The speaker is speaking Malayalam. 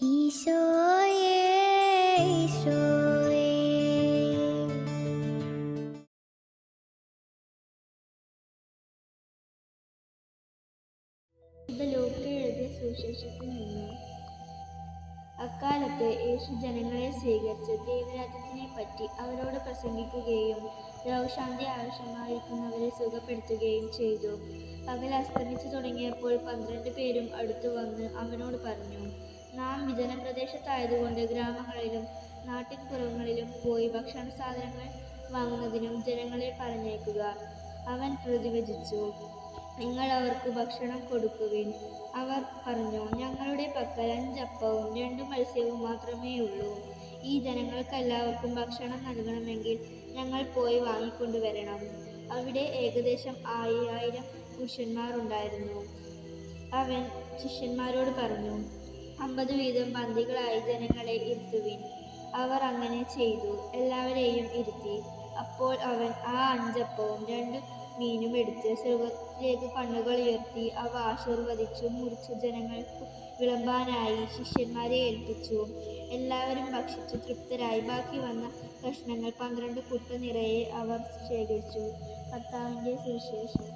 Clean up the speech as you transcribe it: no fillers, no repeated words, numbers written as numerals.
ഈശോയേ ഈശോയേ ഇത് ലൂക്കാ എഴുതിയ സുവിശേഷത്തിൽ നിന്ന്. അക്കാലത്ത് യേശു ജനങ്ങളെ സ്വീകരിച്ച് ദൈവരാജ്യത്തിനെ പറ്റി അവരോട് പ്രസംഗിക്കുകയും രോഗശാന്തി ആവശ്യമായിരിക്കുന്നവരെ സുഖപ്പെടുത്തുകയും ചെയ്തു. പകൽ അസ്തമിച്ചു തുടങ്ങിയപ്പോൾ 12 പേരും അടുത്തു വന്ന് അവനോട് പറഞ്ഞു, നാം വിജനപ്രദേശത്തായതുകൊണ്ട് ഗ്രാമങ്ങളിലും നാട്ടിൻപുറങ്ങളിലും പോയി ഭക്ഷണ സാധനങ്ങൾ വാങ്ങുന്നതിനും ജനങ്ങളെ പറഞ്ഞയക്കുക. അവൻ പ്രതിവചിച്ചു, നിങ്ങൾ അവർക്ക് ഭക്ഷണം കൊടുക്കുവിൻ. അവർ പറഞ്ഞു, ഞങ്ങളുടെ പക്കൽ 5 അപ്പവും 2 മത്സ്യവും മാത്രമേയുള്ളൂ. ഈ ജനങ്ങൾക്കെല്ലാവർക്കും ഭക്ഷണം നൽകണമെങ്കിൽ ഞങ്ങൾ പോയി വാങ്ങിക്കൊണ്ടുവരണം. അവിടെ ഏകദേശം 5000 പുരുഷന്മാർ ഉണ്ടായിരുന്നു. അവൻ ശിഷ്യന്മാരോട് പറഞ്ഞു, 50 വീതം പന്തികളായി ജനങ്ങളെ ഇരുത്തുവിൻ. അവർ അങ്ങനെ ചെയ്തു, എല്ലാവരെയും ഇരുത്തി. അപ്പോൾ അവൻ ആ 5 അപ്പവും 2 മീനും എടുത്ത് സ്വർഗ്ഗത്തിലേക്ക് കണ്ണുകൾ ഉയർത്തി അവ ആശീർവദിച്ചു മുറിച്ചു ജനങ്ങൾക്ക് വിളമ്പാനായി ശിഷ്യന്മാരെ ഏൽപ്പിച്ചു. എല്ലാവരും ഭക്ഷിച്ചു തൃപ്തരായി. ബാക്കി വന്ന കഷണങ്ങൾ 12 കുട്ട നിറയെ അവർ ശേഖരിച്ചു. കർത്താവിന്റെ സുവിശേഷം.